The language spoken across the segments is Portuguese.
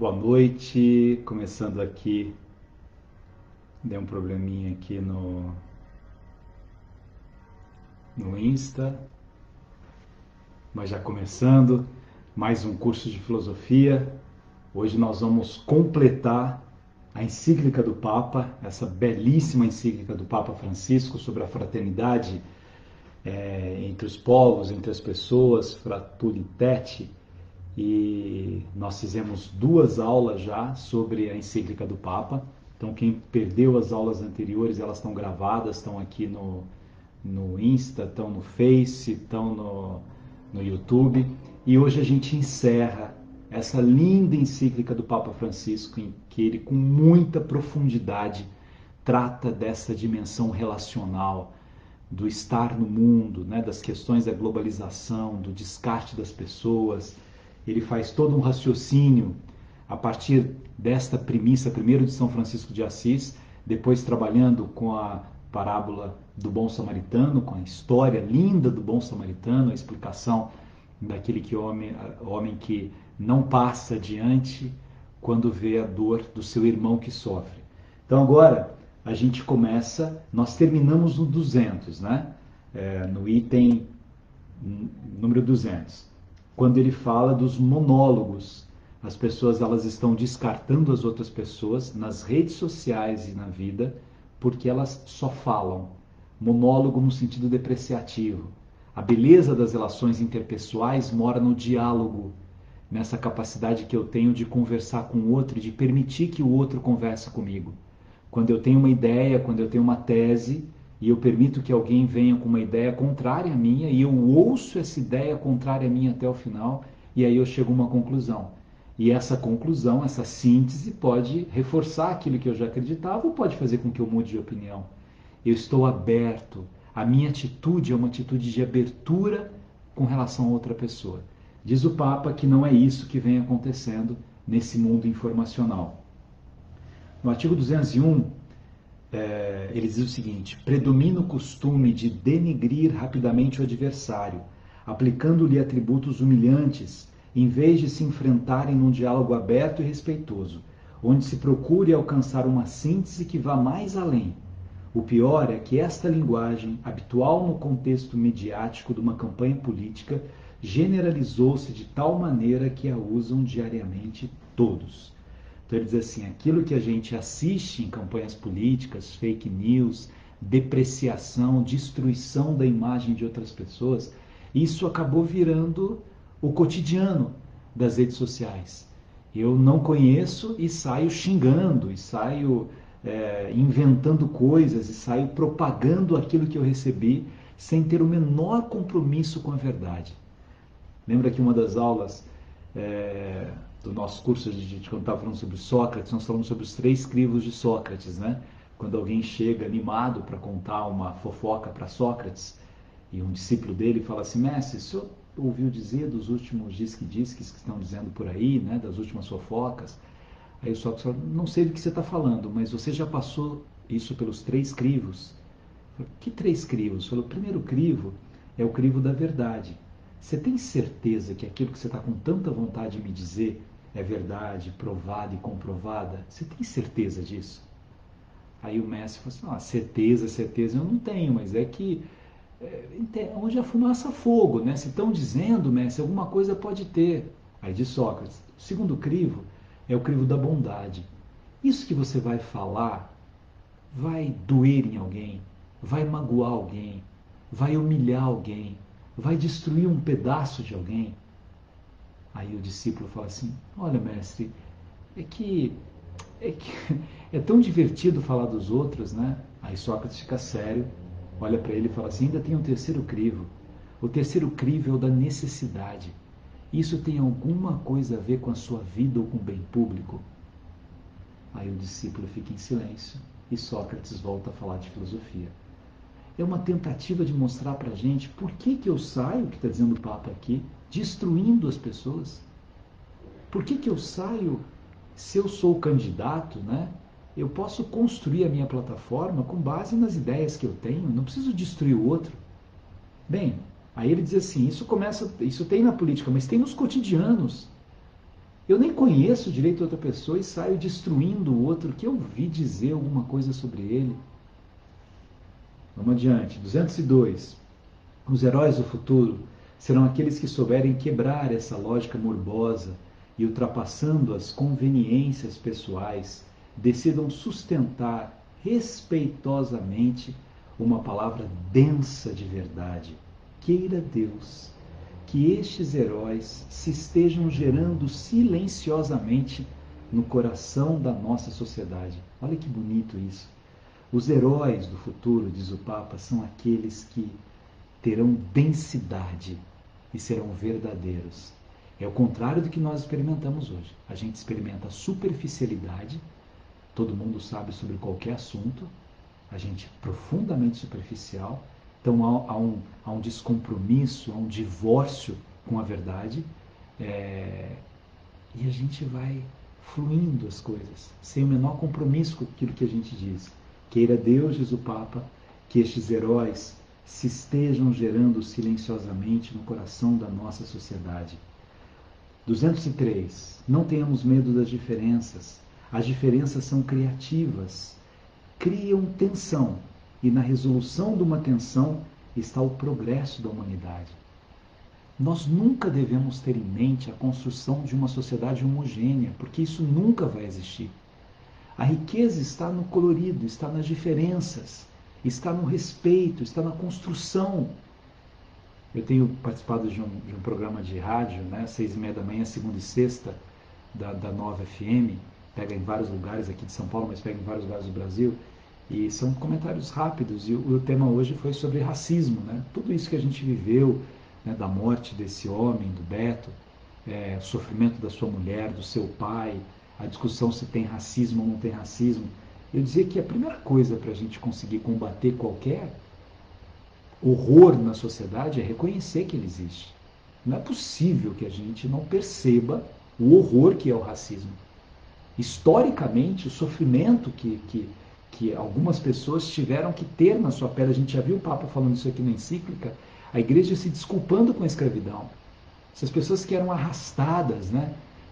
Boa noite, começando aqui, deu um probleminha aqui no Insta, mas já começando, mais um curso de filosofia. Hoje nós vamos completar a encíclica do Papa, essa belíssima encíclica do Papa Francisco sobre a fraternidade entre os povos, entre as pessoas, Fratelli Tutti. E nós fizemos 2 aulas já sobre a encíclica do Papa. Então quem perdeu as aulas anteriores, elas estão gravadas, estão aqui no Insta, estão no Face, estão no YouTube. E hoje a gente encerra essa linda encíclica do Papa Francisco, em que ele, com muita profundidade, trata dessa dimensão relacional, do estar no mundo, né, das questões da globalização, do descarte das pessoas. Ele faz todo um raciocínio a partir desta premissa, primeiro de São Francisco de Assis, depois trabalhando com a parábola do bom samaritano, com a história linda do bom samaritano, a explicação daquele homem que não passa adiante quando vê a dor do seu irmão que sofre. Então agora a gente começa, nós terminamos no 200, né? No item número 200, quando ele fala dos monólogos. As pessoas, elas estão descartando as outras pessoas nas redes sociais e na vida porque elas só falam. Monólogo no sentido depreciativo. A beleza das relações interpessoais mora no diálogo, nessa capacidade que eu tenho de conversar com o outro e de permitir que o outro converse comigo. Quando eu tenho uma ideia, quando eu tenho uma tese, e eu permito que alguém venha com uma ideia contrária à minha, e eu ouço essa ideia contrária à minha até o final, e aí eu chego a uma conclusão. E essa conclusão, essa síntese, pode reforçar aquilo que eu já acreditava ou pode fazer com que eu mude de opinião. Eu estou aberto. A minha atitude é uma atitude de abertura com relação a outra pessoa. Diz o Papa que não é isso que vem acontecendo nesse mundo informacional. No artigo 201, ele diz o seguinte: predomina o costume de denegrir rapidamente o adversário, aplicando-lhe atributos humilhantes, em vez de se enfrentarem num diálogo aberto e respeitoso, onde se procure alcançar uma síntese que vá mais além. O pior é que esta linguagem, habitual no contexto mediático de uma campanha política, generalizou-se de tal maneira que a usam diariamente todos. Então ele diz assim, aquilo que a gente assiste em campanhas políticas, fake news, depreciação, destruição da imagem de outras pessoas, isso acabou virando o cotidiano das redes sociais. Eu não conheço e saio xingando, e saio inventando coisas, e saio propagando aquilo que eu recebi, sem ter o menor compromisso com a verdade. Lembra que uma das aulas do nosso curso, quando estava falando sobre Sócrates, nós falamos sobre os 3 crivos de Sócrates, né? Quando alguém chega animado para contar uma fofoca para Sócrates, e um discípulo dele fala assim, mestre, o senhor ouviu dizer dos últimos disques que estão dizendo por aí, né? Das últimas fofocas? Aí o Sócrates fala, não sei do que você está falando, mas você já passou isso pelos 3 crivos? Falo, que 3 crivos? Falou, o primeiro crivo é o crivo da verdade. Você tem certeza que aquilo que você está com tanta vontade de me dizer é verdade, provada e comprovada? Você tem certeza disso? Aí o mestre falou assim, certeza eu não tenho, mas é que onde a fumaça fogo, né? Se estão dizendo, mestre, alguma coisa pode ter. Aí diz Sócrates, o segundo crivo é o crivo da bondade. Isso que você vai falar vai doer em alguém, vai magoar alguém, vai humilhar alguém, vai destruir um pedaço de alguém. Aí o discípulo fala assim, olha mestre, é que é tão divertido falar dos outros, né? Aí Sócrates fica sério, olha para ele e fala assim, ainda tem um terceiro crivo. O terceiro crivo é o da necessidade. Isso tem alguma coisa a ver com a sua vida ou com o bem público? Aí o discípulo fica em silêncio e Sócrates volta a falar de filosofia. É uma tentativa de mostrar para a gente por que eu saio, que está dizendo o Papa aqui, destruindo as pessoas. Por que eu saio, se eu sou candidato, né? Eu posso construir a minha plataforma com base nas ideias que eu tenho, não preciso destruir o outro. Bem, aí ele diz assim, isso tem na política, mas tem nos cotidianos. Eu nem conheço direito outra pessoa e saio destruindo o outro que eu ouvi dizer alguma coisa sobre ele. Vamos adiante. 202. Os heróis do futuro serão aqueles que souberem quebrar essa lógica morbosa e, ultrapassando as conveniências pessoais, decidam sustentar respeitosamente uma palavra densa de verdade. Queira Deus que estes heróis se estejam gerando silenciosamente no coração da nossa sociedade. Olha que bonito isso. Os heróis do futuro, diz o Papa, são aqueles que terão densidade e serão verdadeiros. É o contrário do que nós experimentamos hoje. A gente experimenta superficialidade, todo mundo sabe sobre qualquer assunto, a gente é profundamente superficial, então há um descompromisso, há um divórcio com a verdade, e a gente vai fluindo as coisas, sem o menor compromisso com aquilo que a gente diz. Queira Deus, diz o Papa, que estes heróis se estejam gerando silenciosamente no coração da nossa sociedade. 203. Não tenhamos medo das diferenças. As diferenças são criativas, criam tensão, e na resolução de uma tensão está o progresso da humanidade. Nós nunca devemos ter em mente a construção de uma sociedade homogênea, porque isso nunca vai existir. A riqueza está no colorido, está nas diferenças, está no respeito, está na construção. Eu tenho participado de um programa de rádio, 6h30 da manhã, segunda e sexta, da Nova FM, pega em vários lugares aqui de São Paulo, mas pega em vários lugares do Brasil, e são comentários rápidos, e o tema hoje foi sobre racismo, Tudo isso que a gente viveu, da morte desse homem, do Beto, sofrimento da sua mulher, do seu pai, a discussão se tem racismo ou não tem racismo. Eu dizia que a primeira coisa para a gente conseguir combater qualquer horror na sociedade é reconhecer que ele existe. Não é possível que a gente não perceba o horror que é o racismo. Historicamente, o sofrimento que algumas pessoas tiveram que ter na sua pele, a gente já viu o Papa falando isso aqui na encíclica, a igreja se desculpando com a escravidão. Essas pessoas que eram arrastadas,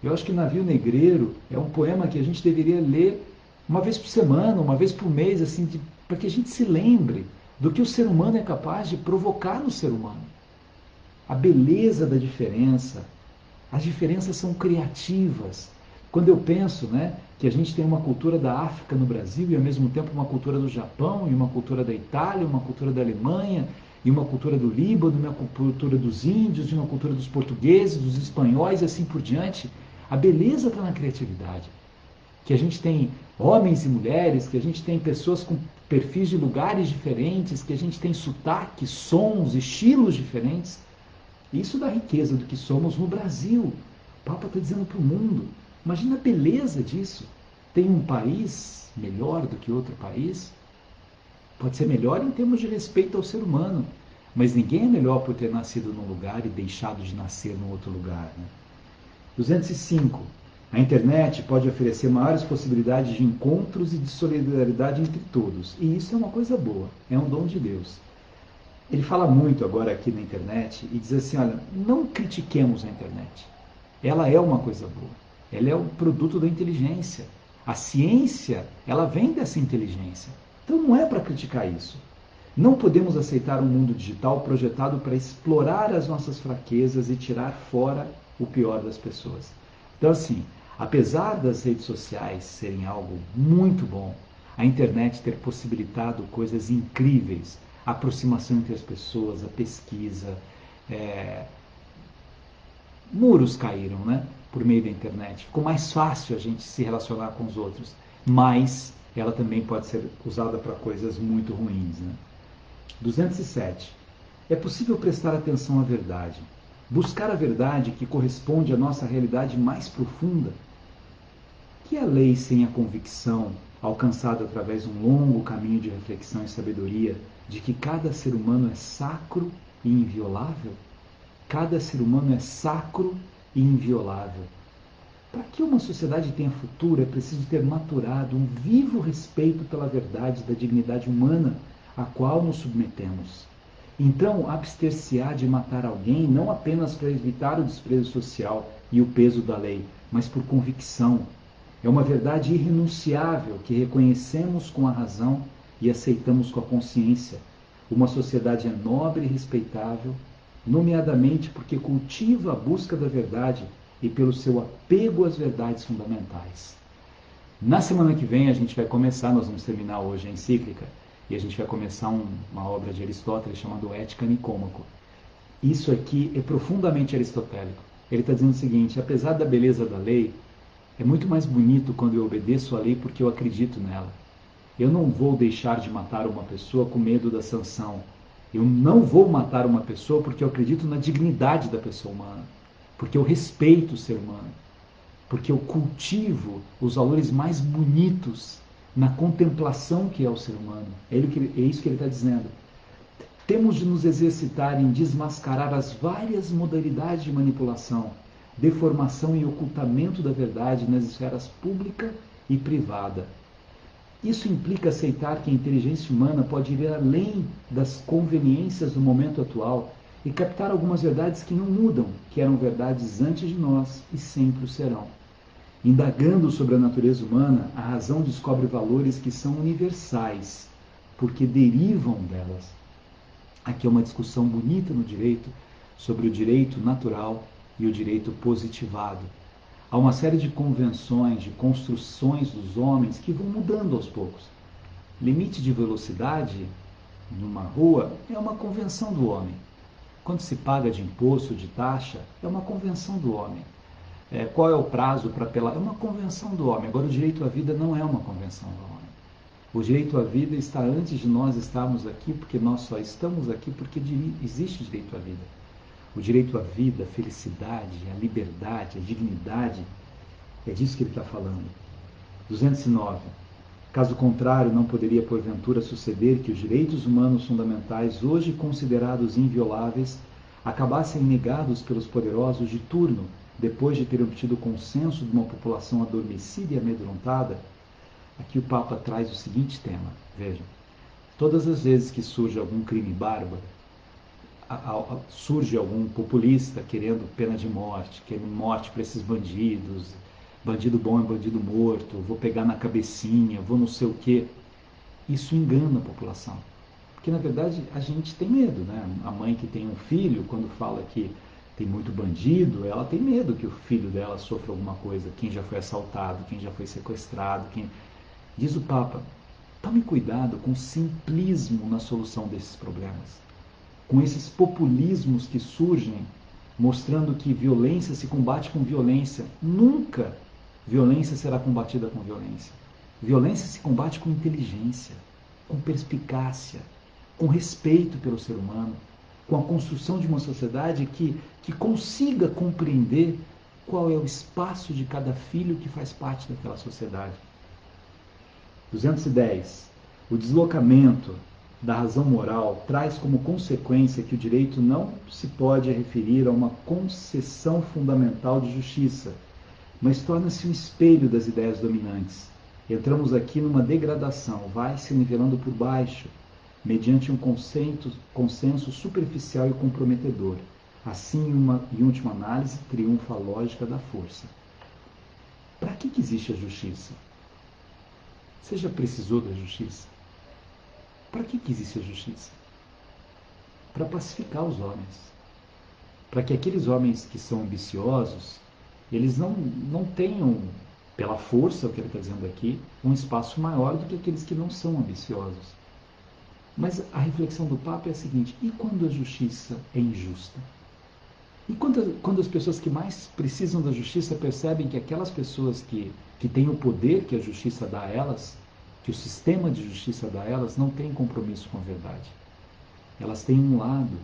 Eu acho que Navio Negreiro é um poema que a gente deveria ler uma vez por semana, uma vez por mês, assim, para que a gente se lembre do que o ser humano é capaz de provocar no ser humano. A beleza da diferença. As diferenças são criativas. Quando eu penso, que a gente tem uma cultura da África no Brasil e ao mesmo tempo uma cultura do Japão, e uma cultura da Itália, uma cultura da Alemanha, e uma cultura do Líbano, uma cultura dos índios, e uma cultura dos portugueses, dos espanhóis e assim por diante, a beleza está na criatividade. Que a gente tem homens e mulheres, que a gente tem pessoas com perfis de lugares diferentes, que a gente tem sotaques, sons, estilos diferentes. Isso dá riqueza do que somos no Brasil. O Papa está dizendo para o mundo. Imagina a beleza disso. Tem um país melhor do que outro país? Pode ser melhor em termos de respeito ao ser humano, mas ninguém é melhor por ter nascido num lugar e deixado de nascer num outro lugar. 205. A internet pode oferecer maiores possibilidades de encontros e de solidariedade entre todos. E isso é uma coisa boa, é um dom de Deus. Ele fala muito agora aqui na internet e diz assim, olha, não critiquemos a internet. Ela é uma coisa boa. Ela é um produto da inteligência. A ciência, ela vem dessa inteligência. Então não é para criticar isso. Não podemos aceitar um mundo digital projetado para explorar as nossas fraquezas e tirar fora o pior das pessoas. Então assim, apesar das redes sociais serem algo muito bom, a internet ter possibilitado coisas incríveis, a aproximação entre as pessoas, a pesquisa, muros caíram, por meio da internet. Ficou mais fácil a gente se relacionar com os outros, mas ela também pode ser usada para coisas muito ruins. 207. É possível prestar atenção à verdade, buscar a verdade que corresponde à nossa realidade mais profunda. Que é a lei sem a convicção, alcançada através de um longo caminho de reflexão e sabedoria, de que cada ser humano é sacro e inviolável? Cada ser humano é sacro e inviolável. Para que uma sociedade tenha futuro, é preciso ter maturado um vivo respeito pela verdade da dignidade humana a qual nos submetemos. Então, abster-se-á de matar alguém não apenas para evitar o desprezo social e o peso da lei, mas por convicção. É uma verdade irrenunciável que reconhecemos com a razão e aceitamos com a consciência. Uma sociedade é nobre e respeitável, nomeadamente porque cultiva a busca da verdade e pelo seu apego às verdades fundamentais. Na semana que vem a gente vai começar, nós vamos terminar hoje a encíclica, e a gente vai começar uma obra de Aristóteles chamada Ética Nicômaco. Isso aqui é profundamente aristotélico. Ele está dizendo o seguinte: apesar da beleza da lei, é muito mais bonito quando eu obedeço a lei porque eu acredito nela. Eu não vou deixar de matar uma pessoa com medo da sanção. Eu não vou matar uma pessoa porque eu acredito na dignidade da pessoa humana, porque eu respeito o ser humano, porque eu cultivo os valores mais bonitos na contemplação que é o ser humano. É isso que ele está dizendo. Temos de nos exercitar em desmascarar as várias modalidades de manipulação, deformação e ocultamento da verdade nas esferas pública e privada. Isso implica aceitar que a inteligência humana pode ir além das conveniências do momento atual e captar algumas verdades que não mudam, que eram verdades antes de nós e sempre o serão. Indagando sobre a natureza humana, a razão descobre valores que são universais, porque derivam delas. Aqui é uma discussão bonita no direito sobre o direito natural e o direito positivado. Há uma série de convenções, de construções dos homens que vão mudando aos poucos. Limite de velocidade numa rua é uma convenção do homem. Quando se paga de imposto, de taxa, é uma convenção do homem. Qual é o prazo para apelar? É uma convenção do homem. Agora, o direito à vida não é uma convenção do homem. O direito à vida está antes de nós estarmos aqui, porque nós só estamos aqui porque existe direito à vida. O direito à vida, a felicidade, a liberdade, a dignidade, é disso que ele está falando. 209. Caso contrário, não poderia porventura suceder que os direitos humanos fundamentais, hoje considerados invioláveis, acabassem negados pelos poderosos de turno, depois de ter obtido o consenso de uma população adormecida e amedrontada. Aqui o Papa traz o seguinte tema. Vejam, todas as vezes que surge algum crime bárbaro, surge algum populista querendo pena de morte, querendo morte para esses bandidos, bandido bom é bandido morto, vou pegar na cabecinha, vou não sei o quê. Isso engana a população. Porque, na verdade, a gente tem medo, né? A mãe que tem um filho, quando fala que tem muito bandido, ela tem medo que o filho dela sofra alguma coisa, quem já foi assaltado, quem já foi sequestrado. Diz o Papa, tome cuidado com o simplismo na solução desses problemas. Com esses populismos que surgem, mostrando que violência se combate com violência. Nunca violência será combatida com violência. Violência se combate com inteligência, com perspicácia, com respeito pelo ser humano, com a construção de uma sociedade que consiga compreender qual é o espaço de cada filho que faz parte daquela sociedade. 210. O deslocamento da razão moral traz como consequência que o direito não se pode referir a uma concessão fundamental de justiça, mas torna-se um espelho das ideias dominantes. Entramos aqui numa degradação, vai se nivelando por baixo, mediante um consenso superficial e comprometedor. Assim, em última análise, triunfa a lógica da força. Para que existe a justiça? Você já precisou da justiça? Para que existe a justiça? Para pacificar os homens. Para que aqueles homens que são ambiciosos, eles não tenham, pela força, o que ele está dizendo aqui, um espaço maior do que aqueles que não são ambiciosos. Mas a reflexão do Papa é a seguinte: e quando a justiça é injusta? E quando as pessoas que mais precisam da justiça percebem que aquelas pessoas que têm o poder que a justiça dá a elas, que o sistema de justiça dá a elas, não têm compromisso com a verdade. Elas têm um lado,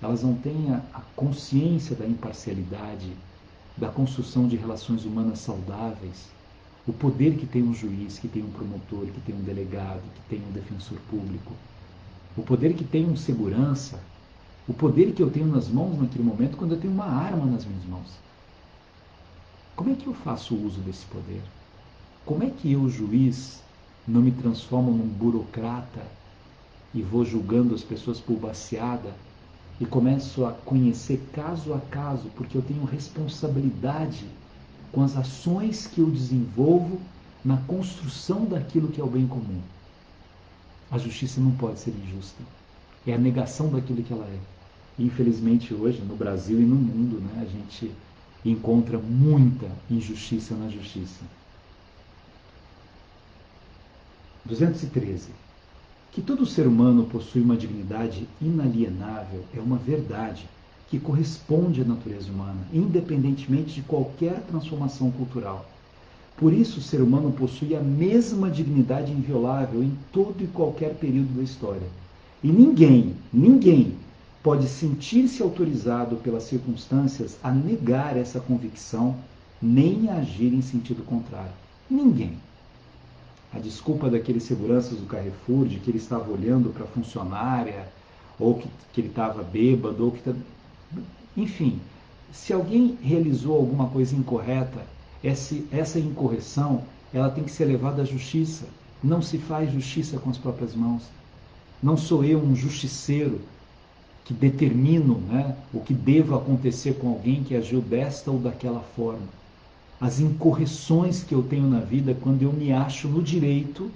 elas não têm a consciência da imparcialidade, da construção de relações humanas saudáveis, o poder que tem um juiz, que tem um promotor, que tem um delegado, que tem um defensor público, o poder que tem um segurança, o poder que eu tenho nas mãos naquele momento quando eu tenho uma arma nas minhas mãos. Como é que eu faço uso desse poder? Como é que eu, juiz, não me transformo num burocrata e vou julgando as pessoas por baseada e começo a conhecer caso a caso, porque eu tenho responsabilidade com as ações que eu desenvolvo na construção daquilo que é o bem comum. A justiça não pode ser injusta. É a negação daquilo que ela é. E, infelizmente, hoje, no Brasil e no mundo, né, a gente encontra muita injustiça na justiça. 213. Que todo ser humano possui uma dignidade inalienável é uma verdade que corresponde à natureza humana, independentemente de qualquer transformação cultural. Por isso, o ser humano possui a mesma dignidade inviolável em todo e qualquer período da história. E ninguém pode sentir-se autorizado pelas circunstâncias a negar essa convicção, nem a agir em sentido contrário. Ninguém. A desculpa daqueles seguranças do Carrefour, de que ele estava olhando para a funcionária, ou que ele estava bêbado, ou que... Enfim, se alguém realizou alguma coisa incorreta, essa incorreção, ela tem que ser levada à justiça. Não se faz justiça com as próprias mãos. Não sou eu um justiceiro que determino, né, o que deva acontecer com alguém que agiu desta ou daquela forma. As incorreções que eu tenho na vida quando eu me acho no direito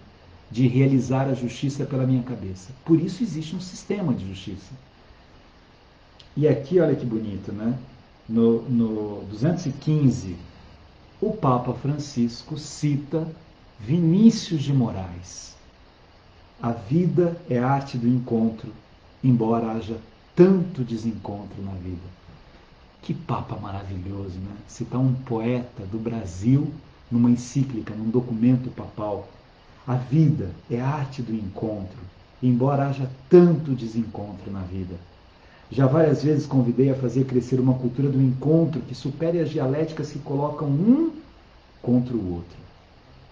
de realizar a justiça pela minha cabeça. Por isso existe um sistema de justiça. E aqui, olha que bonito, né? No 215, o Papa Francisco cita Vinícius de Moraes. A vida é a arte do encontro, embora haja tanto desencontro na vida. Que Papa maravilhoso, né? Citar um poeta do Brasil numa encíclica, num documento papal. A vida é a arte do encontro, embora haja tanto desencontro na vida. Já várias vezes convidei a fazer crescer uma cultura do encontro que supere as dialéticas que colocam um contra o outro.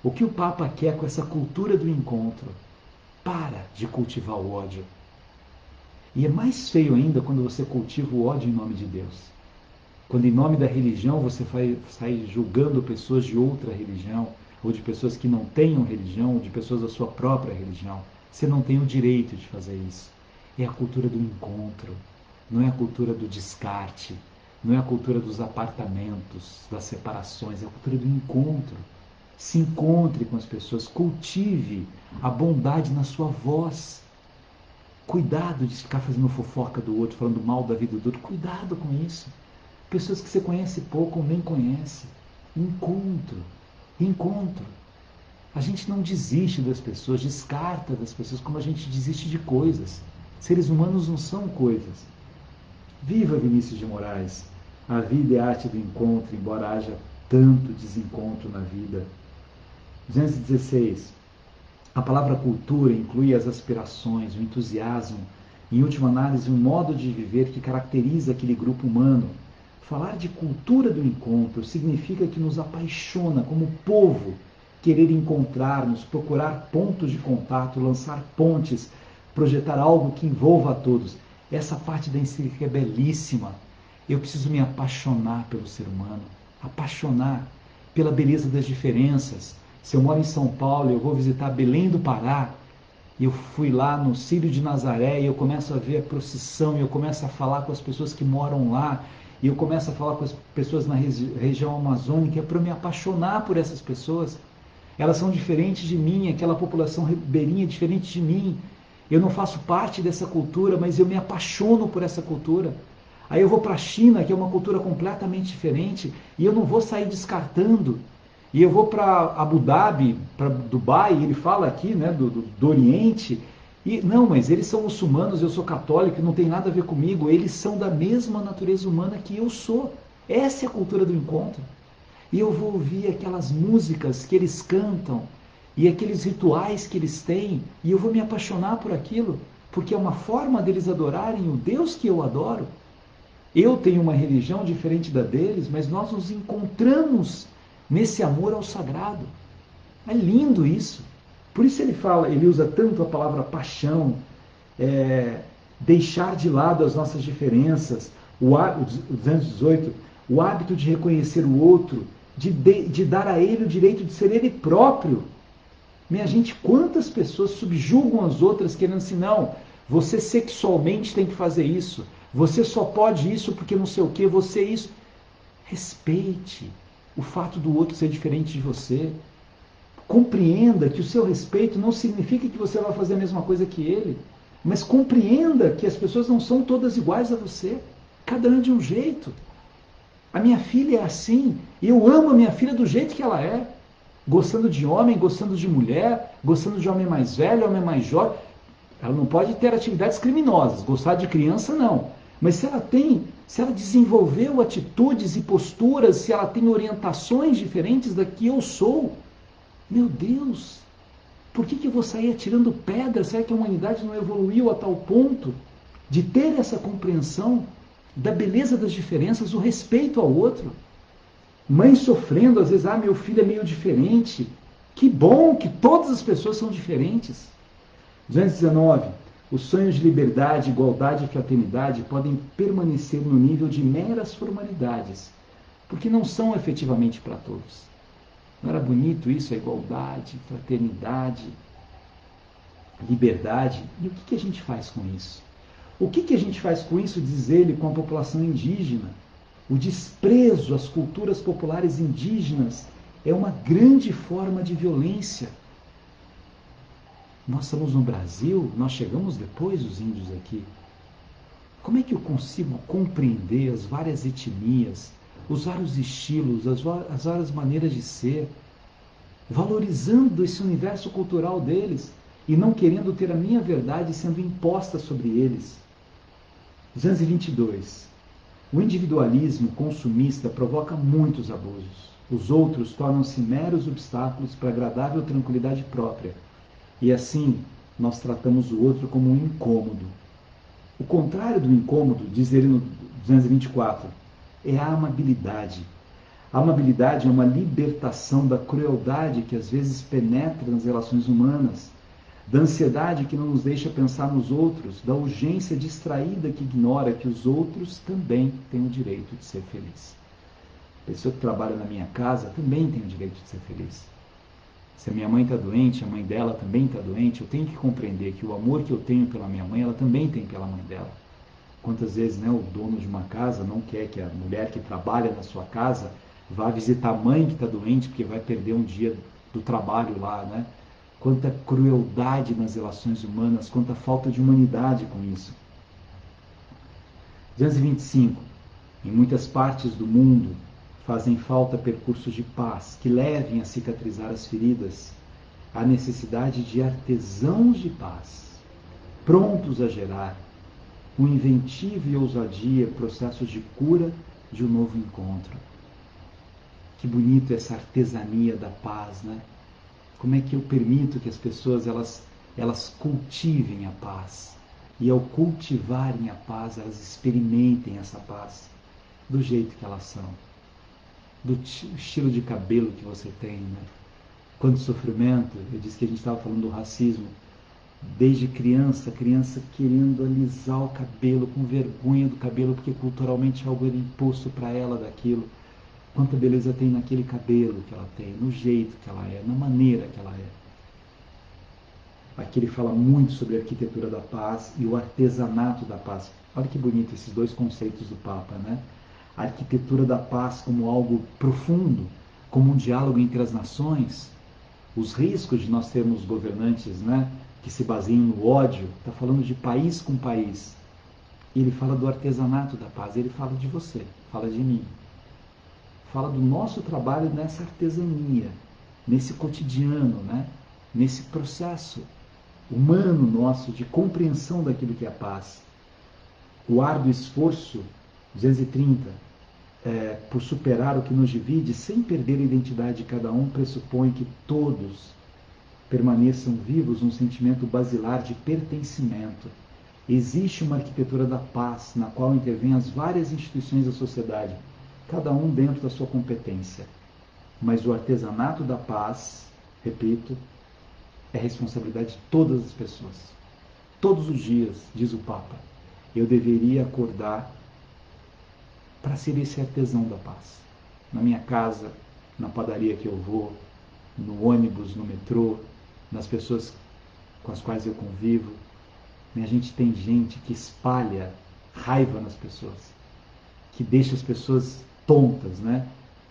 O que o Papa quer com essa cultura do encontro? Para de cultivar o ódio. E é mais feio ainda quando você cultiva o ódio em nome de Deus. Quando em nome da religião você sai julgando pessoas de outra religião, ou de pessoas que não tenham religião, ou de pessoas da sua própria religião. Você não tem o direito de fazer isso. É a cultura do encontro, não é a cultura do descarte, não é a cultura dos apartamentos, das separações, é a cultura do encontro. Se encontre com as pessoas, cultive a bondade na sua voz. Cuidado de ficar fazendo fofoca do outro, falando mal da vida do outro. Cuidado com isso. Pessoas que você conhece pouco ou nem conhece. Encontro. A gente não desiste das pessoas, descarta das pessoas como a gente desiste de coisas. Seres humanos não são coisas. Viva Vinícius de Moraes. A vida é a arte do encontro, embora haja tanto desencontro na vida. 216. A palavra cultura inclui as aspirações, o entusiasmo, em última análise, um modo de viver que caracteriza aquele grupo humano. Falar de cultura do encontro significa que nos apaixona como povo querer encontrar-nos, procurar pontos de contato, lançar pontes, projetar algo que envolva a todos. Essa parte da encíclica é belíssima. Eu preciso me apaixonar pelo ser humano, apaixonar pela beleza das diferenças. Se eu moro em São Paulo, eu vou visitar Belém do Pará, e eu fui lá no Círio de Nazaré, e eu começo a ver a procissão, e eu começo a falar com as pessoas que moram lá, e eu começo a falar com as pessoas na região amazônica, é para eu me apaixonar por essas pessoas. Elas são diferentes de mim, aquela população ribeirinha é diferente de mim. Eu não faço parte dessa cultura, mas eu me apaixono por essa cultura. Aí eu vou para a China, que é uma cultura completamente diferente, e eu não vou sair descartando. E eu vou para Abu Dhabi, para Dubai, ele fala aqui, né, do Oriente, e não, mas eles são muçulmanos, eu sou católico, não tem nada a ver comigo, eles são da mesma natureza humana que eu sou. Essa é a cultura do encontro. E eu vou ouvir aquelas músicas que eles cantam, e aqueles rituais que eles têm, e eu vou me apaixonar por aquilo, porque é uma forma deles adorarem o Deus que eu adoro. Eu tenho uma religião diferente da deles, mas nós nos encontramos nesse amor ao sagrado. É lindo isso. Por isso ele usa tanto a palavra paixão, deixar de lado as nossas diferenças, o 218, o hábito de reconhecer o outro, de dar a ele o direito de ser ele próprio. Minha gente, quantas pessoas subjugam as outras querendo assim, não, você sexualmente tem que fazer isso, você só pode isso porque não sei o que, você isso. Respeite. o fato do outro ser diferente de você. Compreenda que o seu respeito não significa que você vai fazer a mesma coisa que ele, mas compreenda que as pessoas não são todas iguais a você. Cada um de um jeito. A minha filha é assim, e eu amo a minha filha do jeito que ela é. Gostando de homem, gostando de mulher, gostando de homem mais velho, homem mais jovem. Ela não pode ter atividades criminosas, gostar de criança não. Mas se ela desenvolveu atitudes e posturas, se ela tem orientações diferentes da que eu sou, meu Deus, por que eu vou sair atirando pedra? Será que a humanidade não evoluiu a tal ponto de ter essa compreensão da beleza das diferenças, o respeito ao outro? Mãe sofrendo, às vezes, meu filho é meio diferente. Que bom que todas as pessoas são diferentes. 219. Os sonhos de liberdade, igualdade e fraternidade podem permanecer no nível de meras formalidades, porque não são efetivamente para todos. Não era bonito isso? A igualdade, fraternidade, liberdade. E o que a gente faz com isso? O que a gente faz com isso, diz ele, com a população indígena? O desprezo às culturas populares indígenas é uma grande forma de violência. Nós estamos no Brasil, nós chegamos depois dos índios aqui. Como é que eu consigo compreender as várias etnias, os vários estilos, as várias maneiras de ser, valorizando esse universo cultural deles e não querendo ter a minha verdade sendo imposta sobre eles? 222. O individualismo consumista provoca muitos abusos. Os outros tornam-se meros obstáculos para a agradável tranquilidade própria. E assim, nós tratamos o outro como um incômodo. O contrário do incômodo, diz ele no 224, é a amabilidade. A amabilidade é uma libertação da crueldade que às vezes penetra nas relações humanas, da ansiedade que não nos deixa pensar nos outros, da urgência distraída que ignora que os outros também têm o direito de ser feliz. A pessoa que trabalha na minha casa também tem o direito de ser feliz. Se a minha mãe está doente, a mãe dela também está doente, eu tenho que compreender que o amor que eu tenho pela minha mãe, ela também tem pela mãe dela. Quantas vezes, né, o dono de uma casa não quer que a mulher que trabalha na sua casa vá visitar a mãe que está doente, porque vai perder um dia do trabalho lá, né? Quanta crueldade nas relações humanas, quanta falta de humanidade com isso. 225. Em muitas partes do mundo fazem falta percursos de paz que levem a cicatrizar as feridas. Há necessidade de artesãos de paz, prontos a gerar, com inventiva e ousadia, processos de cura de um novo encontro. Que bonito essa artesania da paz, né? Como é que eu permito que as pessoas elas cultivem a paz? E ao cultivarem a paz, elas experimentem essa paz do jeito que elas são. Do estilo de cabelo que você tem, né? Quanto sofrimento, eu disse que a gente estava falando do racismo. Desde criança, criança querendo alisar o cabelo, com vergonha do cabelo, porque culturalmente algo era imposto para ela daquilo. Quanta beleza tem naquele cabelo que ela tem, no jeito que ela é, na maneira que ela é. Aqui ele fala muito sobre a arquitetura da paz e o artesanato da paz. Olha que bonito esses dois conceitos do Papa, né? A arquitetura da paz como algo profundo, como um diálogo entre as nações. Os riscos de nós termos governantes, né, que se baseiam no ódio, está falando de país com país. E ele fala do artesanato da paz, ele fala de você, fala de mim. Fala do nosso trabalho nessa artesania, nesse cotidiano, né? Nesse processo humano nosso de compreensão daquilo que é a paz. O árduo esforço, 230, por superar o que nos divide, sem perder a identidade de cada um, pressupõe que todos permaneçam vivos num sentimento basilar de pertencimento. Existe uma arquitetura da paz, na qual intervêm as várias instituições da sociedade, cada um dentro da sua competência. Mas o artesanato da paz, repito, é responsabilidade de todas as pessoas. Todos os dias, diz o Papa, eu deveria acordar para ser esse artesão da paz. Na minha casa, na padaria que eu vou, no ônibus, no metrô, nas pessoas com as quais eu convivo. A gente tem gente que espalha raiva nas pessoas, que deixa as pessoas tontas, né?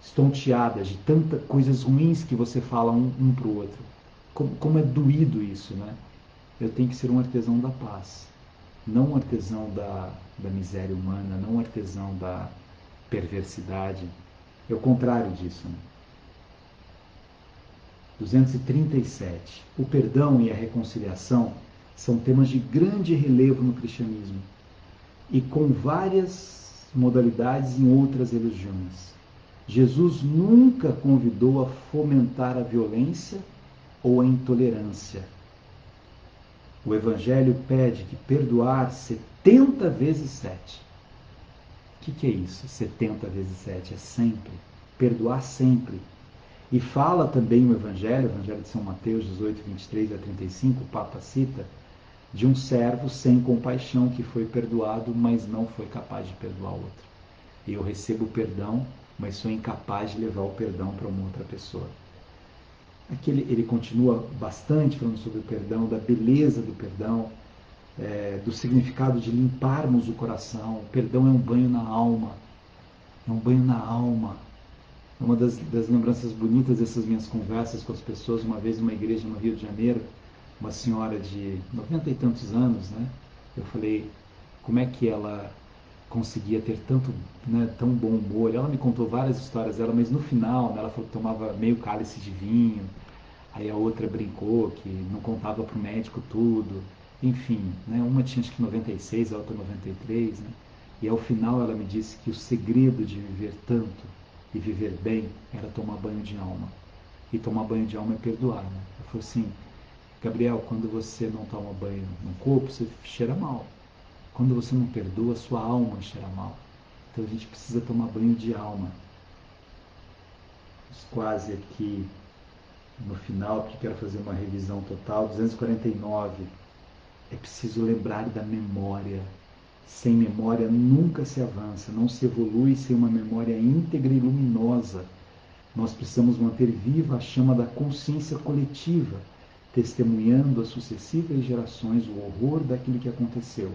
estonteadas de tantas coisas ruins que você fala um para o outro. Como é doído isso, né? Eu tenho que ser um artesão da paz, não um artesão da miséria humana, não um artesão da perversidade. É o contrário disso, né? 237. O perdão e a reconciliação são temas de grande relevo no cristianismo e com várias modalidades em outras religiões. Jesus nunca convidou a fomentar a violência ou a intolerância. O Evangelho pede que perdoar 70 vezes 7. O que é isso? 70 vezes 7 é sempre. Perdoar sempre. E fala também o Evangelho de São Mateus 18, 23 a 35, o Papa cita, de um servo sem compaixão que foi perdoado, mas não foi capaz de perdoar outro. E eu recebo perdão, mas sou incapaz de levar o perdão para uma outra pessoa. Aqui ele continua bastante falando sobre o perdão, da beleza do perdão, do significado de limparmos o coração. O perdão é um banho na alma. É um banho na alma. Uma das lembranças bonitas dessas minhas conversas com as pessoas, uma vez numa igreja no Rio de Janeiro, uma senhora de 90 e tantos anos, né? Eu falei, como é que ela conseguia ter tanto, né, tão bom humor? Ela me contou várias histórias dela, mas no final, né, ela falou que tomava meio cálice de vinho, aí a outra brincou que não contava para o médico tudo, enfim, né? Uma tinha acho que 96, a outra 93, né? E ao final ela me disse que o segredo de viver tanto e viver bem era tomar banho de alma. E tomar banho de alma é perdoar, né? Ela falou assim, Gabriel, quando você não toma banho no corpo, você cheira mal. Quando você não perdoa, sua alma cheira mal. Então a gente precisa tomar banho de alma. Estamos quase aqui no final, porque quero fazer uma revisão total. 249. É preciso lembrar da memória. Sem memória nunca se avança, não se evolui sem uma memória íntegra e luminosa. Nós precisamos manter viva a chama da consciência coletiva, testemunhando às sucessivas gerações o horror daquilo que aconteceu.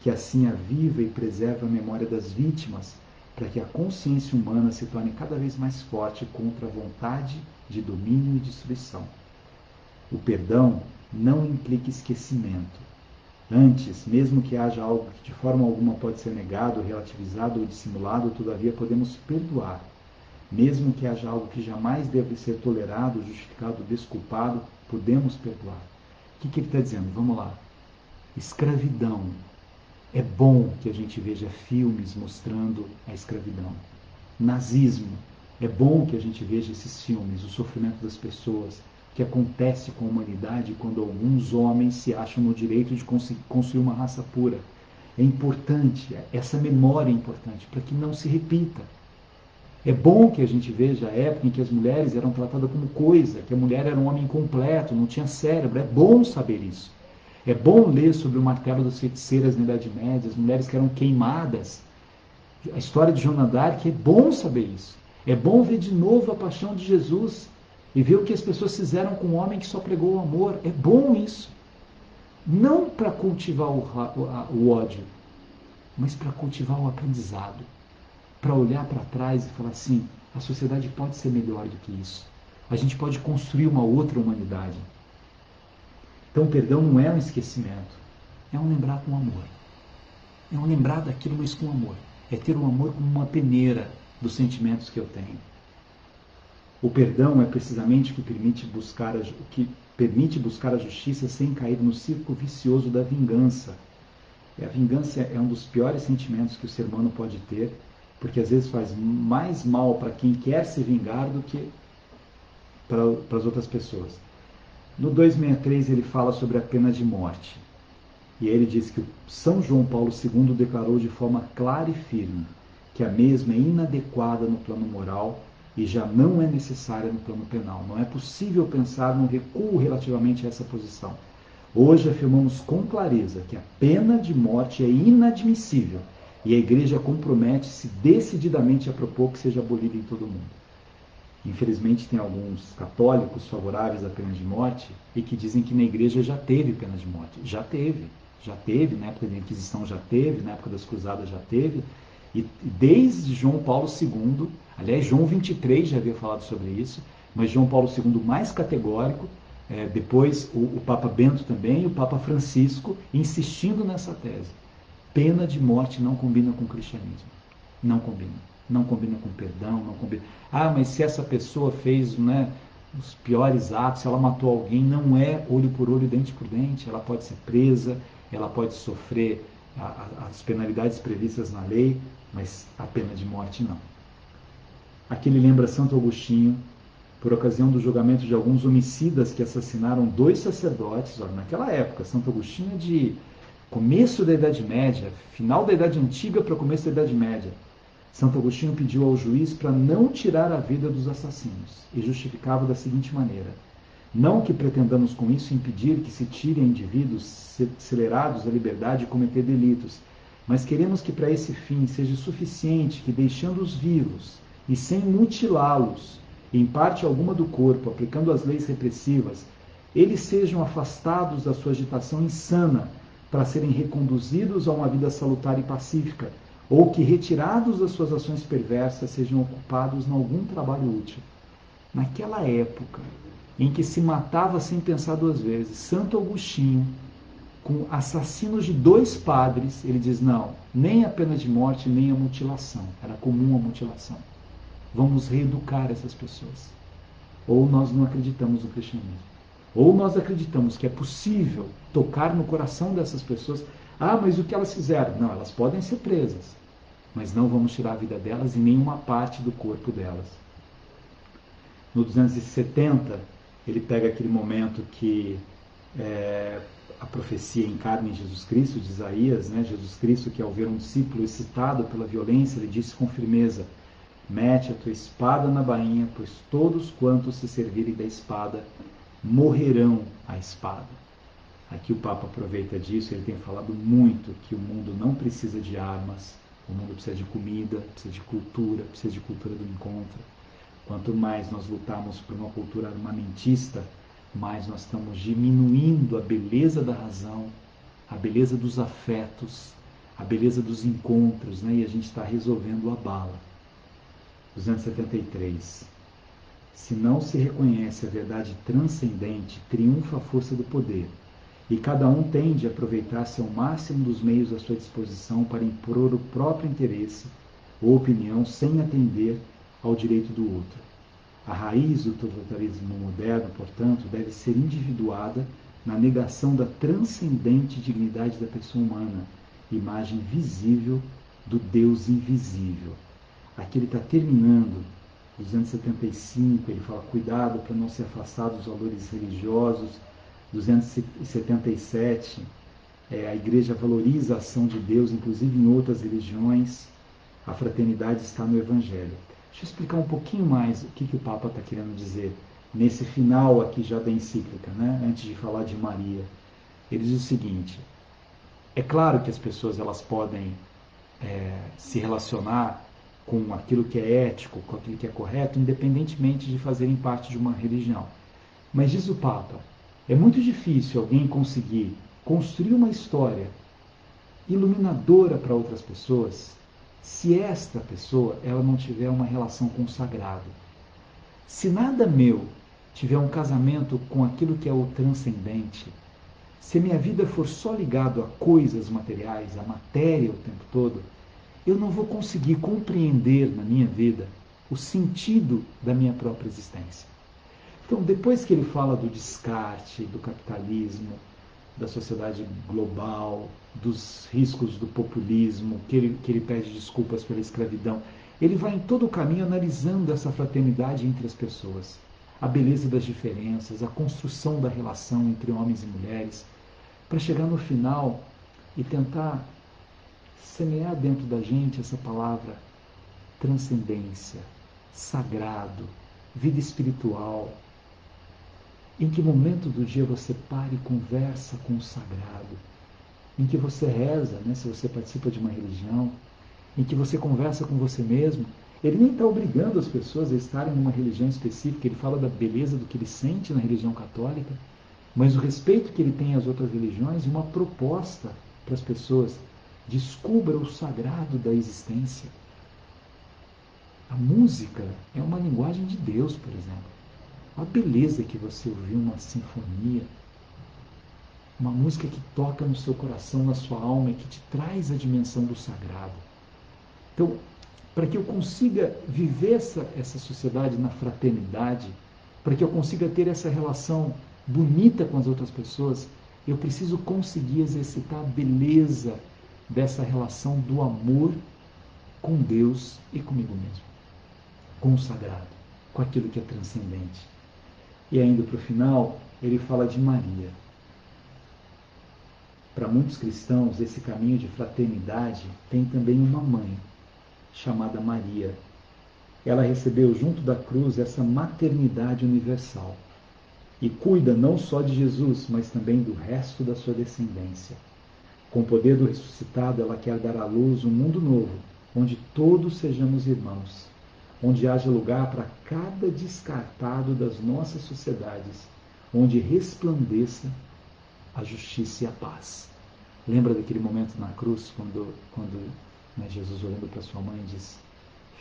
Que assim aviva e preserve a memória das vítimas, para que a consciência humana se torne cada vez mais forte contra a vontade de domínio e destruição. O perdão não implica esquecimento. Antes, mesmo que haja algo que de forma alguma pode ser negado, relativizado ou dissimulado, todavia podemos perdoar. Mesmo que haja algo que jamais deve ser tolerado, justificado, desculpado, podemos perdoar. O que ele está dizendo? Vamos lá. Escravidão. É bom que a gente veja filmes mostrando a escravidão. Nazismo. É bom que a gente veja esses filmes, o sofrimento das pessoas, que acontece com a humanidade quando alguns homens se acham no direito de construir uma raça pura. É importante, essa memória é importante, para que não se repita. É bom que a gente veja a época em que as mulheres eram tratadas como coisa, que a mulher era um homem incompleto, não tinha cérebro. É bom saber isso. É bom ler sobre o martelo das feiticeiras na Idade Média, as mulheres que eram queimadas. A história de Joana d'Arc, é bom saber isso. É bom ver de novo a paixão de Jesus e ver o que as pessoas fizeram com um homem que só pregou o amor. É bom isso. Não para cultivar o ódio, mas para cultivar o aprendizado. Para olhar para trás e falar assim, a sociedade pode ser melhor do que isso. A gente pode construir uma outra humanidade. Então, o perdão não é um esquecimento. É um lembrar com amor. É um lembrar daquilo, mas com amor. É ter o amor como uma peneira dos sentimentos que eu tenho. O perdão é precisamente o que permite buscar a justiça sem cair no círculo vicioso da vingança. A vingança é um dos piores sentimentos que o ser humano pode ter, porque às vezes faz mais mal para quem quer se vingar do que para as outras pessoas. No 263 ele fala sobre a pena de morte. E aí ele diz que São João Paulo II declarou de forma clara e firme que a mesma é inadequada no plano moral e já não é necessária no plano penal. Não é possível pensar num recuo relativamente a essa posição. Hoje afirmamos com clareza que a pena de morte é inadmissível e a Igreja compromete-se decididamente a propor que seja abolida em todo o mundo. Infelizmente tem alguns católicos favoráveis à pena de morte e que dizem que na Igreja já teve pena de morte. Já teve, na época da Inquisição já teve, na época das Cruzadas já teve, E desde João Paulo II, aliás, João 23 já havia falado sobre isso, mas João Paulo II mais categórico, depois o Papa Bento também, e o Papa Francisco, insistindo nessa tese. Pena de morte não combina com o cristianismo. Não combina. Não combina com perdão, não combina. Ah, mas se essa pessoa fez, né, os piores atos, se ela matou alguém, não é olho por olho, dente por dente. Ela pode ser presa, ela pode sofrer as penalidades previstas na lei, mas a pena de morte não. Aqui ele lembra Santo Agostinho, por ocasião do julgamento de alguns homicidas que assassinaram 2 sacerdotes. Olha, naquela época, Santo Agostinho é de começo da Idade Média, final da Idade Antiga para começo da Idade Média. Santo Agostinho pediu ao juiz para não tirar a vida dos assassinos e justificava da seguinte maneira: não que pretendamos com isso impedir que se tirem indivíduos acelerados da liberdade de cometer delitos, mas queremos que para esse fim seja suficiente que, deixando-os vivos e sem mutilá-los em parte alguma do corpo, aplicando as leis repressivas, eles sejam afastados da sua agitação insana para serem reconduzidos a uma vida salutar e pacífica, ou que, retirados das suas ações perversas, sejam ocupados em algum trabalho útil. Naquela época em que se matava sem pensar 2 vezes, Santo Agostinho, com assassinos de 2 padres, ele diz: não, nem a pena de morte, nem a mutilação. Era comum a mutilação. Vamos reeducar essas pessoas. Ou nós não acreditamos no cristianismo. Ou nós acreditamos que é possível tocar no coração dessas pessoas. Ah, mas o que elas fizeram? Não, elas podem ser presas, mas não vamos tirar a vida delas e nenhuma parte do corpo delas. No 270, ele pega aquele momento que a profecia encarna em Jesus Cristo, de Isaías, né? Jesus Cristo, que ao ver um discípulo excitado pela violência, ele disse com firmeza: mete a tua espada na bainha, pois todos quantos se servirem da espada morrerão à espada. Aqui o Papa aproveita disso, ele tem falado muito que o mundo não precisa de armas, o mundo precisa de comida, precisa de cultura do encontro. Quanto mais nós lutarmos por uma cultura armamentista, mais nós estamos diminuindo a beleza da razão, a beleza dos afetos, a beleza dos encontros, né? E a gente está resolvendo a bala. 273. Se não se reconhece a verdade transcendente, triunfa a força do poder, e cada um tende a aproveitar-se ao máximo dos meios à sua disposição para impor o próprio interesse ou opinião sem atender ao direito do outro. A raiz do totalitarismo moderno, portanto, deve ser individuada na negação da transcendente dignidade da pessoa humana, imagem visível do Deus invisível. Aqui ele está terminando, 275, ele fala: cuidado para não se afastar dos valores religiosos. 277, a igreja valoriza a ação de Deus, inclusive em outras religiões. A fraternidade está no Evangelho. Deixa eu explicar um pouquinho mais o que o Papa está querendo dizer nesse final aqui já da encíclica, né? Antes de falar de Maria. Ele diz o seguinte: é claro que as pessoas elas podem se relacionar com aquilo que é ético, com aquilo que é correto, independentemente de fazerem parte de uma religião. Mas diz o Papa, é muito difícil alguém conseguir construir uma história iluminadora para outras pessoas se esta pessoa ela não tiver uma relação com o sagrado. Se nada meu tiver um casamento com aquilo que é o transcendente, se minha vida for só ligado a coisas materiais, a matéria o tempo todo, eu não vou conseguir compreender na minha vida o sentido da minha própria existência. Então, depois que ele fala do descarte, do capitalismo, da sociedade global, dos riscos do populismo, que ele pede desculpas pela escravidão, ele vai em todo o caminho analisando essa fraternidade entre as pessoas, a beleza das diferenças, a construção da relação entre homens e mulheres, para chegar no final e tentar semear dentro da gente essa palavra transcendência, sagrado, vida espiritual. Em que momento do dia você para e conversa com o sagrado? Em que você reza, né, se você participa de uma religião? Em que você conversa com você mesmo? Ele nem está obrigando as pessoas a estarem numa religião específica, ele fala da beleza do que ele sente na religião católica, mas o respeito que ele tem às outras religiões e uma proposta para as pessoas Descubra o sagrado da existência. A música é uma linguagem de Deus, por exemplo. A beleza que você ouviu uma sinfonia, uma música que toca no seu coração, na sua alma e que te traz a dimensão do sagrado. Então, para que eu consiga viver essa sociedade na fraternidade, para que eu consiga ter essa relação bonita com as outras pessoas, eu preciso conseguir exercitar a beleza dessa relação do amor com Deus e comigo mesmo, com o sagrado, com aquilo que é transcendente. E ainda para o final, ele fala de Maria. Para muitos cristãos, esse caminho de fraternidade tem também uma mãe, chamada Maria. Ela recebeu junto da cruz essa maternidade universal e cuida não só de Jesus, mas também do resto da sua descendência. Com o poder do ressuscitado, ela quer dar à luz um mundo novo, onde todos sejamos irmãos, onde haja lugar para cada descartado das nossas sociedades, onde resplandeça a justiça e a paz. Lembra daquele momento na cruz, quando Jesus, olhando para sua mãe, diz: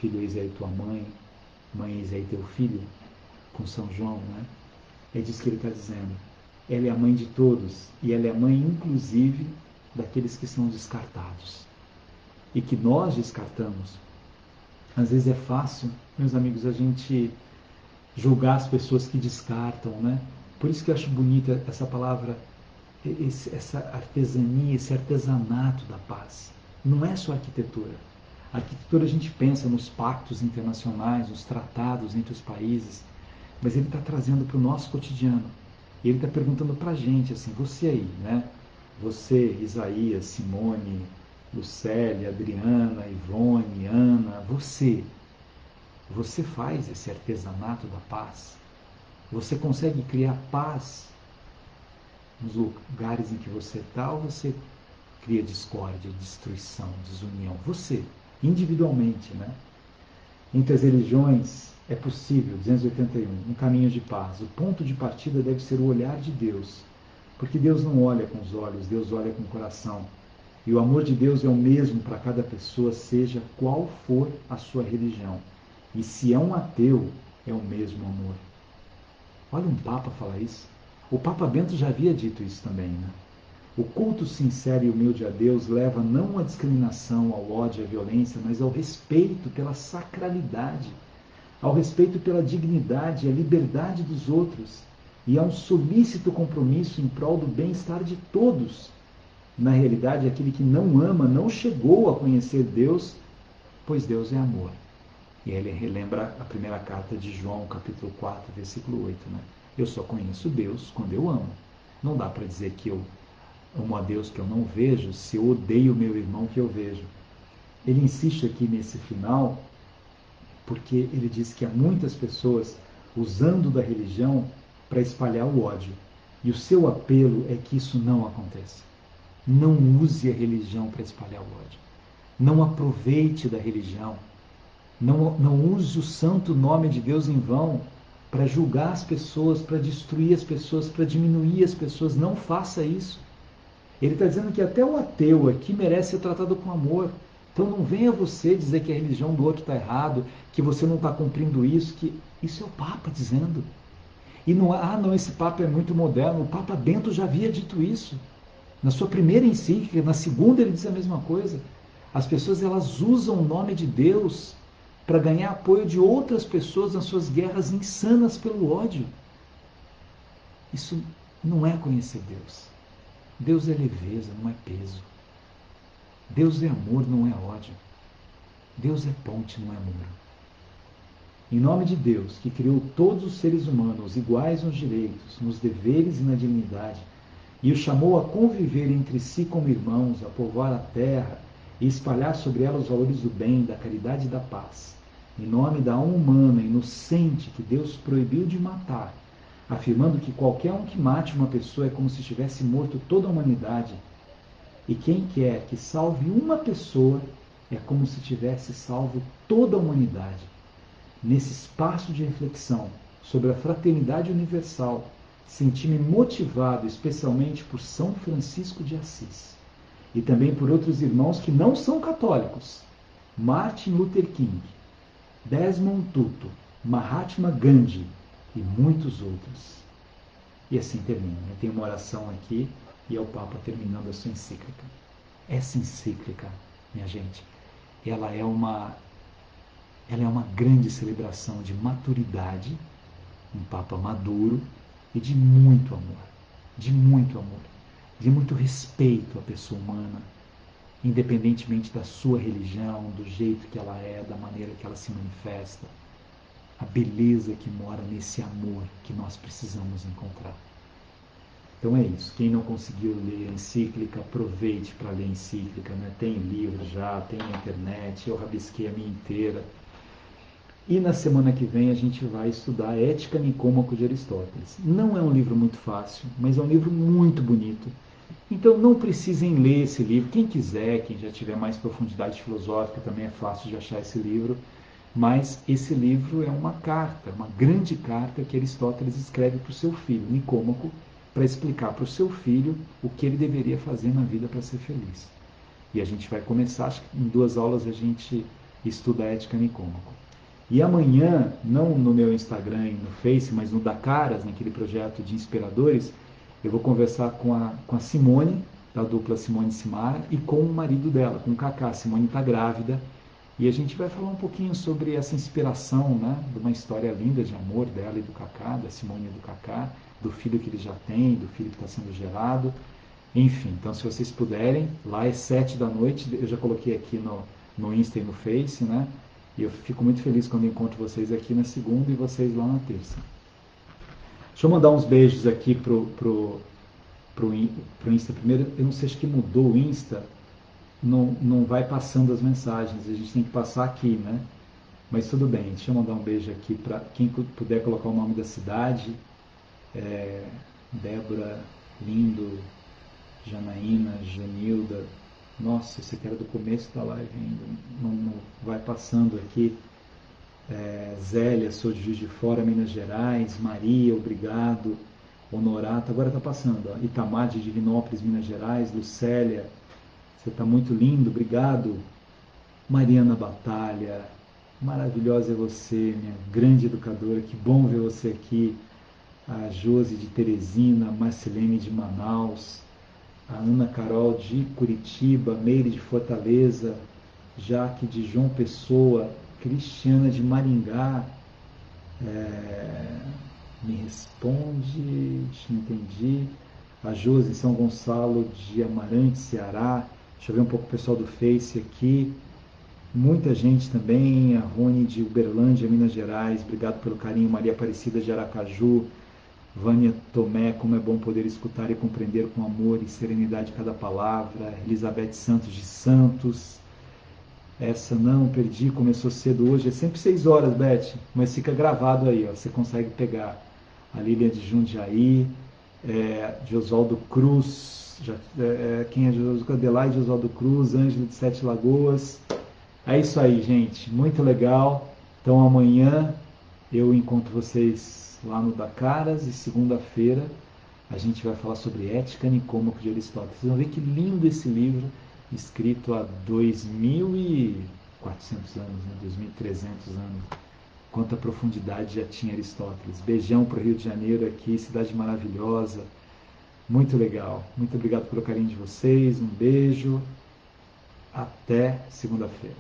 filho, eis aí tua mãe, mãe, eis aí teu filho, com São João, né? É disso que ele está dizendo. Ela é a mãe de todos, e ela é a mãe, inclusive, daqueles que são descartados. E que nós descartamos. Às vezes é fácil, meus amigos, a gente julgar as pessoas que descartam, né? Por isso que eu acho bonita essa palavra, essa artesania, esse artesanato da paz. Não é só arquitetura. A arquitetura a gente pensa nos pactos internacionais, nos tratados entre os países, mas ele está trazendo para o nosso cotidiano. E ele está perguntando para a gente, assim, você aí, né? Você, Isaías, Simone, Lucélia, Adriana, Ivone, Ana, você faz esse artesanato da paz? Você consegue criar paz nos lugares em que você está, ou você cria discórdia, destruição, desunião? Você, individualmente, né? Entre as religiões é possível, 281, um caminho de paz. O ponto de partida deve ser o olhar de Deus, porque Deus não olha com os olhos, Deus olha com o coração. E o amor de Deus é o mesmo para cada pessoa, seja qual for a sua religião. E se é um ateu, é o mesmo amor. Olha um Papa falar isso. O Papa Bento já havia dito isso também, né? O culto sincero e humilde a Deus leva não à discriminação, ao ódio, à violência, mas ao respeito pela sacralidade, ao respeito pela dignidade e a liberdade dos outros, e a um solícito compromisso em prol do bem-estar de todos. Na realidade, aquele que não ama não chegou a conhecer Deus, pois Deus é amor. E ele relembra a primeira carta de João, capítulo 4, versículo 8, né? Eu só conheço Deus quando eu amo. Não dá para dizer que eu amo a Deus que eu não vejo, se eu odeio o meu irmão que eu vejo. Ele insiste aqui nesse final, porque ele diz que há muitas pessoas usando da religião para espalhar o ódio. E o seu apelo é que isso não aconteça. Não use a religião para espalhar o ódio. Não aproveite da religião. Não use o santo nome de Deus em vão para julgar as pessoas, para destruir as pessoas, para diminuir as pessoas. Não faça isso. Ele está dizendo que até o ateu aqui merece ser tratado com amor. Então não venha você dizer que a religião do outro está errado, que você não está cumprindo isso, que isso é o Papa dizendo. E não, esse Papa é muito moderno. O Papa Bento já havia dito isso. Na sua primeira encíclica, na segunda ele diz a mesma coisa. As pessoas elas usam o nome de Deus para ganhar apoio de outras pessoas nas suas guerras insanas pelo ódio. Isso não é conhecer Deus. Deus é leveza, não é peso. Deus é amor, não é ódio. Deus é ponte, não é muro. Em nome de Deus, que criou todos os seres humanos iguais nos direitos, nos deveres e na dignidade, e os chamou a conviver entre si como irmãos, a povoar a terra e espalhar sobre ela os valores do bem, da caridade e da paz. Em nome da alma humana inocente que Deus proibiu de matar, afirmando que qualquer um que mate uma pessoa é como se tivesse morto toda a humanidade, e quem quer que salve uma pessoa é como se tivesse salvo toda a humanidade. Nesse espaço de reflexão sobre a fraternidade universal, senti-me motivado especialmente por São Francisco de Assis, e também por outros irmãos que não são católicos. Martin Luther King, Desmond Tutu, Mahatma Gandhi e muitos outros. E assim termina. Tem uma oração aqui e é o Papa terminando a sua encíclica. Essa encíclica, minha gente, ela é uma grande celebração de maturidade, um Papa maduro e de muito amor, de muito amor, de muito respeito à pessoa humana, independentemente da sua religião, do jeito que ela é, da maneira que ela se manifesta, a beleza que mora nesse amor que nós precisamos encontrar. Então é isso. Quem não conseguiu ler a encíclica, aproveite para ler a encíclica. Né? Tem livro já, tem na internet, eu rabisquei a minha inteira. E na semana que vem a gente vai estudar Ética Nicômaco de Aristóteles. Não é um livro muito fácil, mas é um livro muito bonito. Então não precisem ler esse livro. Quem quiser, quem já tiver mais profundidade filosófica, também é fácil de achar esse livro. Mas esse livro é uma carta, uma grande carta que Aristóteles escreve para o seu filho, Nicômaco, para explicar para o seu filho o que ele deveria fazer na vida para ser feliz. E a gente vai começar, acho que em 2 aulas a gente estuda a Ética Nicômaco. E amanhã, não no meu Instagram e no Face, mas no Dacaras, naquele projeto de inspiradores, eu vou conversar com a Simone, da dupla Simone e Simara, e com o marido dela, com o Cacá. A Simone está grávida. E a gente vai falar um pouquinho sobre essa inspiração, né, de uma história linda de amor dela e do Cacá, da Simone e do Cacá, do filho que ele já tem, do filho que está sendo gerado. Enfim, então se vocês puderem, lá é 7 da noite, eu já coloquei aqui no Insta e no Face, né? E eu fico muito feliz quando encontro vocês aqui na segunda e vocês lá na terça. Deixa eu mandar uns beijos aqui pro Insta primeiro. Eu não sei, acho que mudou o Insta. Não vai passando as mensagens, a gente tem que passar aqui, né? Mas tudo bem, deixa eu mandar um beijo aqui para quem puder colocar o nome da cidade. Débora, Lindo, Janaína, Janilda. Nossa, esse aqui era do começo da live ainda. Não vai passando aqui. Zélia, sou de Juiz de Fora, Minas Gerais. Maria, obrigado. Honorato, agora está passando. Ó. Itamar, de Divinópolis, Minas Gerais. Lucélia, você está muito lindo, obrigado. Mariana Batalha, maravilhosa é você, minha grande educadora, que bom ver você aqui. A Josi de Teresina, Marcelene de Manaus, a Ana Carol de Curitiba, Meire de Fortaleza, Jaque de João Pessoa, Cristiana de Maringá, me responde, não entendi. A Josi São Gonçalo de Amarante, Ceará. Deixa eu ver um pouco o pessoal do Face aqui. Muita gente também. A Rony de Uberlândia, Minas Gerais. Obrigado pelo carinho. Maria Aparecida de Aracaju. Vânia Tomé, como é bom poder escutar e compreender com amor e serenidade cada palavra. Elizabeth Santos de Santos. Essa não, perdi, começou cedo hoje. É sempre 6 horas, Beth, mas fica gravado aí, ó, você consegue pegar. A Lilian de Jundiaí. Josualdo Cruz, quem é Josualdo? Adelaide Josualdo Cruz, Ângelo de Sete Lagoas. É isso aí, gente, muito legal. Então amanhã eu encontro vocês lá no Dacaras e segunda-feira a gente vai falar sobre Ética Nicômaco de Aristóteles. Vocês vão ver que lindo esse livro, escrito há 2.400 anos, né? 2.300 anos. Quanta profundidade já tinha Aristóteles. Beijão para o Rio de Janeiro aqui, cidade maravilhosa. Muito legal. Muito obrigado pelo carinho de vocês. Um beijo. Até segunda-feira.